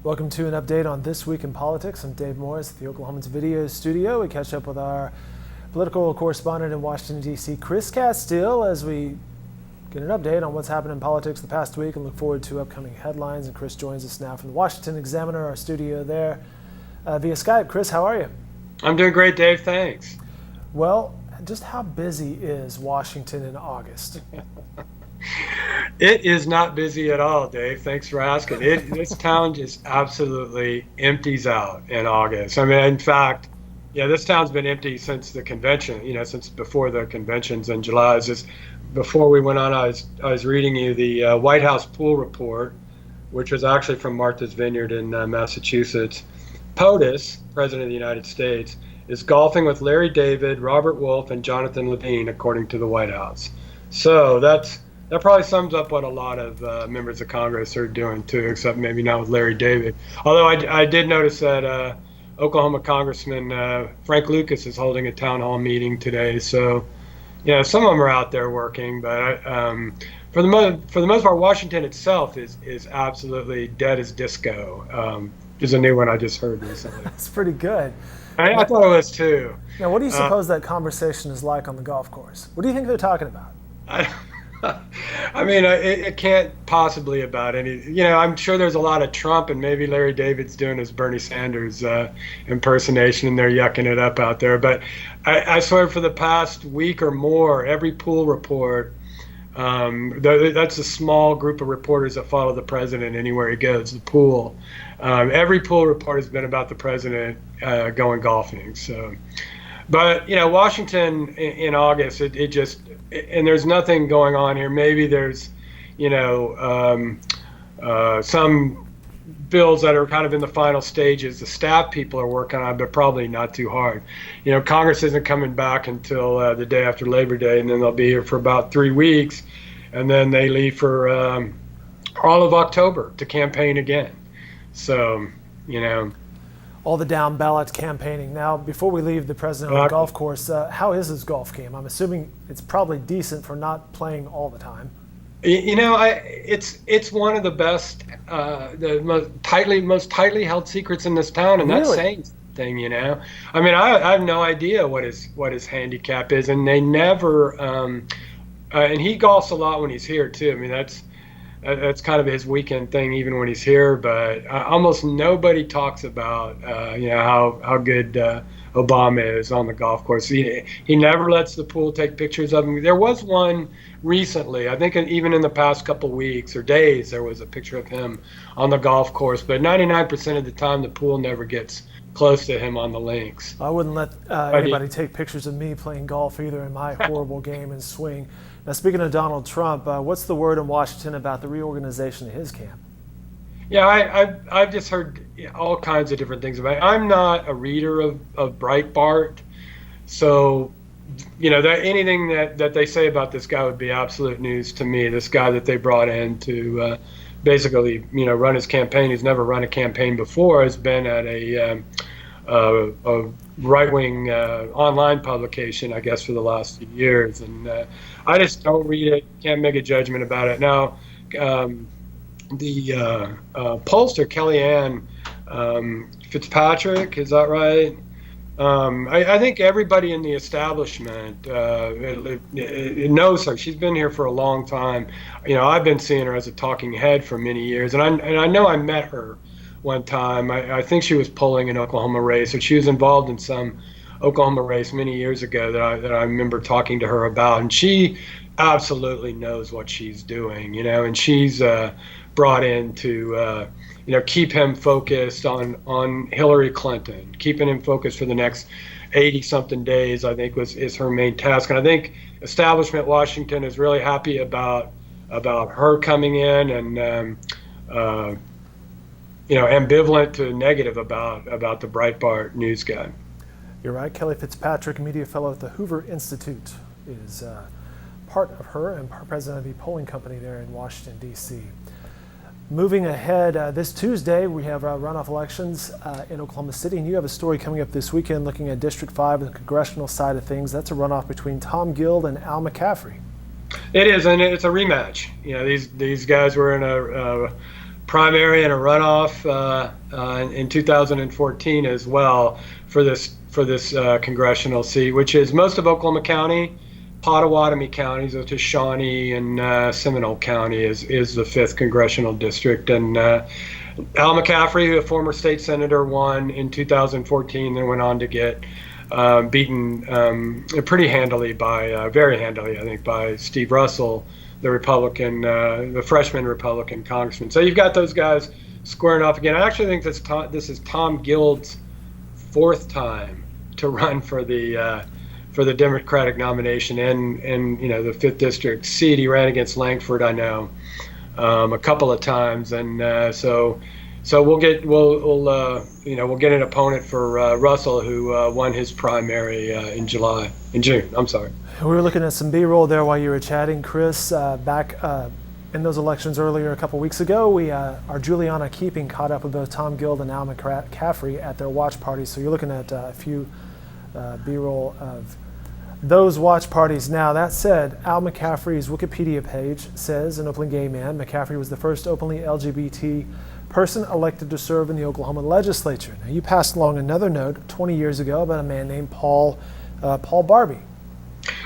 Welcome to an update on This Week in Politics. I'm Dave Morris at the Oklahoman's video studio. We catch up with our political correspondent in Washington, D.C., Chris Castile, as we get an update on what's happened in politics the past week and look forward to upcoming headlines. And Chris joins us now from the Washington Examiner, our studio there, via Skype. Chris, how are you? I'm doing great, Dave. Thanks. Well, just how busy is Washington in August? It is not busy at all, Dave. Thanks for asking. This town just absolutely empties out in August. I mean, in fact, this town's been empty since the convention, since before the conventions in July. It's just before we went on, I was reading you the White House pool report, which was actually from Martha's Vineyard in Massachusetts. POTUS, President of the United States, is golfing with Larry David, Robert Wolf, and Jonathan Levine, according to the White House. So that probably sums up what a lot of members of Congress are doing too, except maybe not with Larry David. Although I did notice that Oklahoma Congressman Frank Lucas is holding a town hall meeting today. So, some of them are out there working, but for the most part, Washington itself is absolutely dead as disco. There's a new one I just heard recently. That's pretty good. I thought it was too. Now, what do you suppose that conversation is like on the golf course? What do you think they're talking about? I mean, it can't possibly about any. I'm sure there's a lot of Trump, and maybe Larry David's doing his Bernie Sanders impersonation, and they're yucking it up out there. But I swear, for the past week or more, every pool report. That's a small group of reporters that follow the president anywhere he goes. The pool. Every pool report has been about the president going golfing. So, but Washington in August, it just. And there's nothing going on here. Maybe there's, some bills that are kind of in the final stages. The staff people are working on, but probably not too hard. Congress isn't coming back until the day after Labor Day, and then they'll be here for about 3 weeks, and then they leave for all of October to campaign again. So, all the down ballot campaigning. Now, before we leave the president on the golf course, how is his golf game? I'm assuming it's probably decent for not playing all the time. It's one of the best, the most tightly held secrets in this town, and that's saying something. I mean, I have no idea what his handicap is, and they never. And he golfs a lot when he's here too. I mean, that's kind of his weekend thing, even when he's here. But almost nobody talks about, how good Obama is on the golf course. He never lets the pool take pictures of him. There was one recently, I think, even in the past couple weeks or days, there was a picture of him on the golf course. But 99% of the time, the pool never gets close to him on the links. I wouldn't let anybody take pictures of me playing golf either in my horrible game and swing. Now, speaking of Donald Trump, what's the word in Washington about the reorganization of his camp? Yeah, I've just heard all kinds of different things about it. I'm not a reader of Breitbart, so that anything that they say about this guy would be absolute news to me. This guy that they brought in to basically run his campaign. He's never run a campaign before. Has been at a right-wing online publication, I guess, for the last few years, and I just don't read it. Can't make a judgment about it now. The pollster Kellyanne Fitzpatrick, is that right? I think everybody in the establishment knows her. She's been here for a long time. I've been seeing her as a talking head for many years, and I know I met her one time. I think she was polling an Oklahoma race, or she was involved in some Oklahoma race many years ago that I remember talking to her about, and she absolutely knows what she's doing, and she's brought in to keep him focused on Hillary Clinton, keeping him focused for the next 80-something days, I think is her main task. And I think establishment Washington is really happy about her coming in, and ambivalent to negative about the Breitbart news guy. You're right. Kelly Fitzpatrick, media fellow at the Hoover Institute, is part of her and president of the polling company there in Washington, D.C. Moving ahead, this Tuesday we have runoff elections in Oklahoma City, and you have a story coming up this weekend looking at District 5 and the congressional side of things. That's a runoff between Tom Guild and Al McCaffrey. It is, and it's a rematch. These guys were in a primary and a runoff in 2014 as well for this congressional seat, which is most of Oklahoma County. Pottawatomie counties, which is Shawnee and Seminole County, is the 5th congressional district. And Al McCaffrey, a former state senator, won in 2014, then went on to get beaten pretty handily very handily, I think, by Steve Russell, the Republican, the freshman Republican congressman. So you've got those guys squaring off again. I actually think this is Tom Guild's 4th time to run for the Democratic nomination in the 5th district seat. He ran against Langford, I know, a couple of times, and so we'll get an opponent for Russell, who won his primary in June. I'm sorry. We were looking at some B-roll there while you were chatting, Chris. Back in those elections earlier a couple weeks ago, our Juliana Keeping caught up with both Tom Guild and Al McCaffrey at their watch parties. So you're looking at a few B-roll of those watch parties. Now, that said, Al McCaffrey's Wikipedia page says, an openly gay man, McCaffrey was the first openly LGBT person elected to serve in the Oklahoma legislature. Now, you passed along another note 20 years ago about a man named Paul Barbie.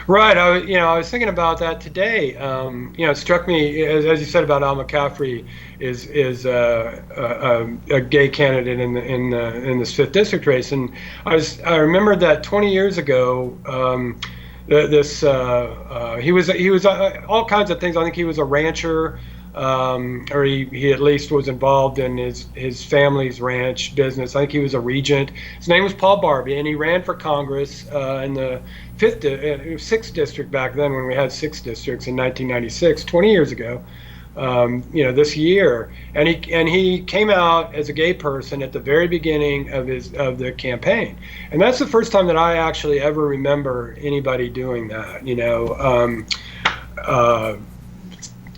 Right. I was thinking about that today. It struck me, as you said about Al McCaffrey, is a gay candidate in this 5th district race, and I remembered that 20 years ago, he was all kinds of things. I think he was a rancher, or he at least was involved in his family's ranch business. I think he was a regent. His name was Paul Barbie, and he ran for Congress in the 6th district back then, when we had 6 districts in 1996, 20 years ago. This year, and he came out as a gay person at the very beginning of the campaign, and that's the first time that I actually ever remember anybody doing that.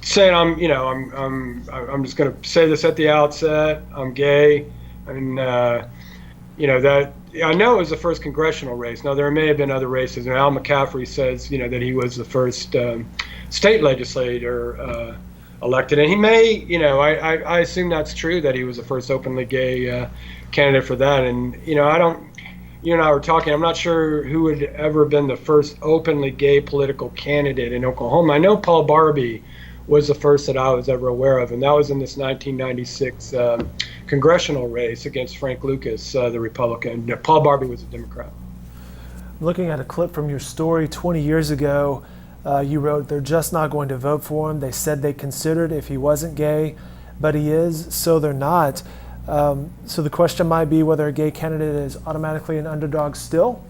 Saying I'm just going to say this at the outset. I'm gay, and that I know it was the first congressional race. Now there may have been other races, and Al McCaffrey says that he was the first state legislator elected, and he may, I assume that's true, that he was the first openly gay candidate for that. And I don't. You and I were talking. I'm not sure who had ever been the first openly gay political candidate in Oklahoma. I know Paul Barbie was the first that I was ever aware of, and that was in this 1996 congressional race against Frank Lucas, the Republican. Paul Barbie was a Democrat. Looking at a clip from your story 20 years ago, you wrote, "They're just not going to vote for him. They said they considered if he wasn't gay, but he is, so they're not." So the question might be whether a gay candidate is automatically an underdog still?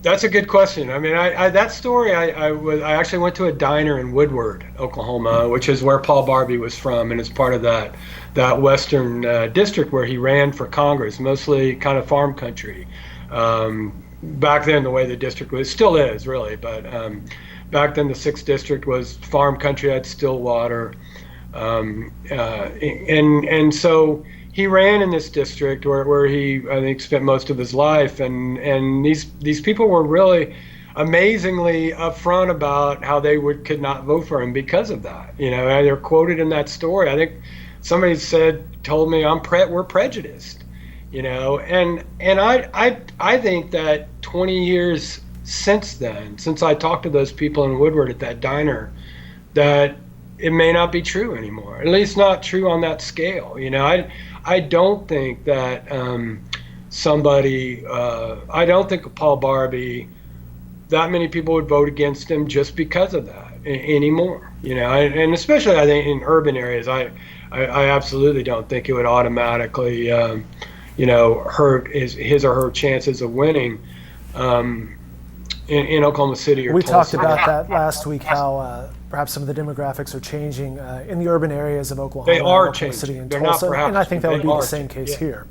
That's a good question. I mean, that story, I actually went to a diner in Woodward, Oklahoma, which is where Paul Barbie was from, and it's part of that western district where he ran for Congress, mostly kind of farm country. Back then, the way the district was, still is really, but back then the 6th district was farm country, had still water, and so he ran in this district where he, I think, spent most of his life, and these people were really amazingly upfront about how they could not vote for him because of that. They're quoted in that story. I think somebody told me we're prejudiced. And I think that 20 years since then, since I talked to those people in Woodward at that diner, that it may not be true anymore. At least not true on that scale. I don't think that I don't think Paul Barbie, that many people would vote against him just because of that anymore. And especially I think in urban areas, I absolutely don't think it would automatically, hurt his or her chances of winning in Oklahoma City or We Tulsa. talked about that last week, how perhaps some of the demographics are changing in the urban areas of Oklahoma. They are Oklahoma changing. City and They're Tulsa, not perhaps, and I think that would be the same changing. case here.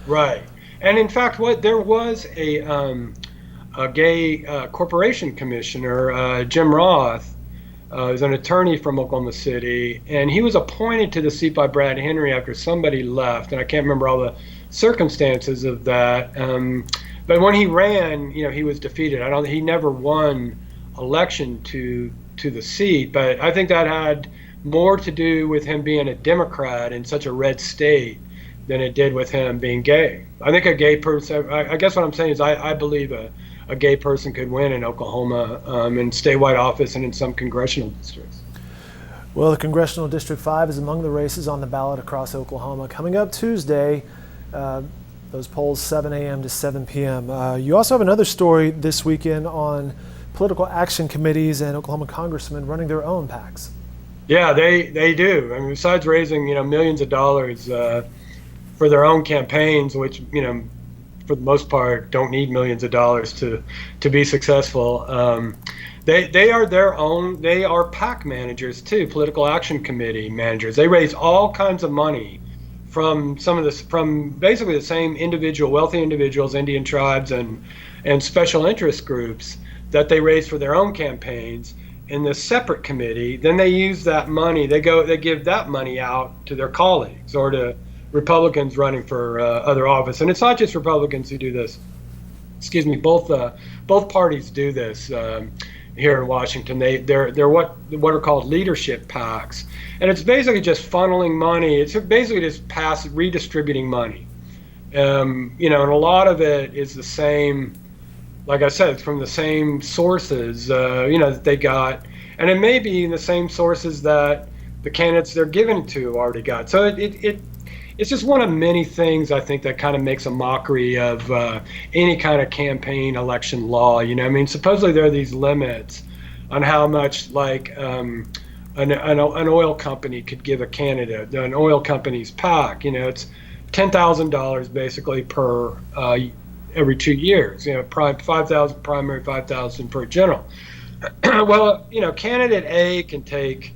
Right. And in fact, there was a gay corporation commissioner, Jim Roth, who's an attorney from Oklahoma City, and he was appointed to the seat by Brad Henry after somebody left, and I can't remember all the circumstances of that. But when he ran, he was defeated. He never won election to the seat, but I think that had more to do with him being a Democrat in such a red state than it did with him being gay. I think a gay person, I guess what I'm saying is I believe a gay person could win in Oklahoma in statewide office and in some congressional districts. Well, the Congressional District 5 is among the races on the ballot across Oklahoma. Coming up Tuesday, those polls 7 a.m. to 7 p.m. You also have another story this weekend on political action committees and Oklahoma congressmen running their own PACs. Yeah, they do. I mean, besides raising millions of dollars for their own campaigns, which for the most part don't need millions of dollars to be successful. They are their own. They are PAC managers too, political action committee managers. They raise all kinds of money from from basically the same wealthy individuals, Indian tribes, and special interest groups that they raise for their own campaigns in this separate committee. Then they use that money. They give that money out to their colleagues or to Republicans running for other office. And it's not just Republicans who do this. Excuse me. Both parties do this here in Washington. They're what are called leadership PACs, and it's basically just funneling money. It's basically just redistributing money. And a lot of it is the same. Like I said, it's from the same sources, that they got, and it may be the same sources that the candidates they're giving to already got. So it's just one of many things I think that kind of makes a mockery of any kind of campaign election law. I mean, supposedly there are these limits on how much, like an oil company could give a candidate, an oil company's PAC. It's $10,000 basically per every 2 years. 5,000 primary, 5,000 per general. Well, candidate A can take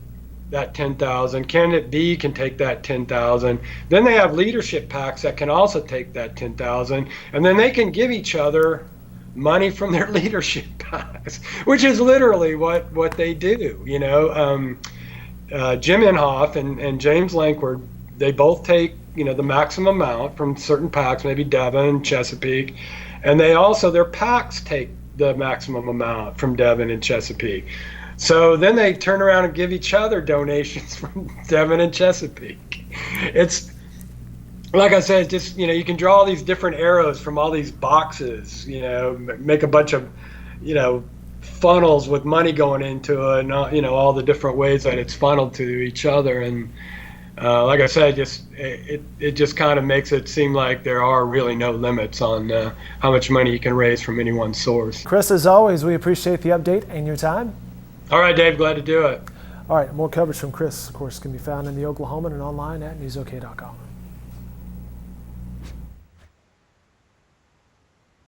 that 10,000. Candidate B can take that 10,000. Then they have leadership PACs that can also take that 10,000, and then they can give each other money from their leadership PACs, which is literally what they do. Jim Inhofe and James Lankward, they both take the maximum amount from certain PACs, maybe Devon, Chesapeake, and their PACs take the maximum amount from Devon and Chesapeake. So then they turn around and give each other donations from Devon and Chesapeake. It's like I said, just you can draw all these different arrows from all these boxes. Make a bunch of funnels with money going into it, and all the different ways that it's funneled to each other. And like I said, it just kind of makes it seem like there are really no limits on how much money you can raise from any one source. Chris, as always, we appreciate the update and your time. All right, Dave, glad to do it. All right, more coverage from Chris, of course, can be found in the Oklahoman and online at newsok.com.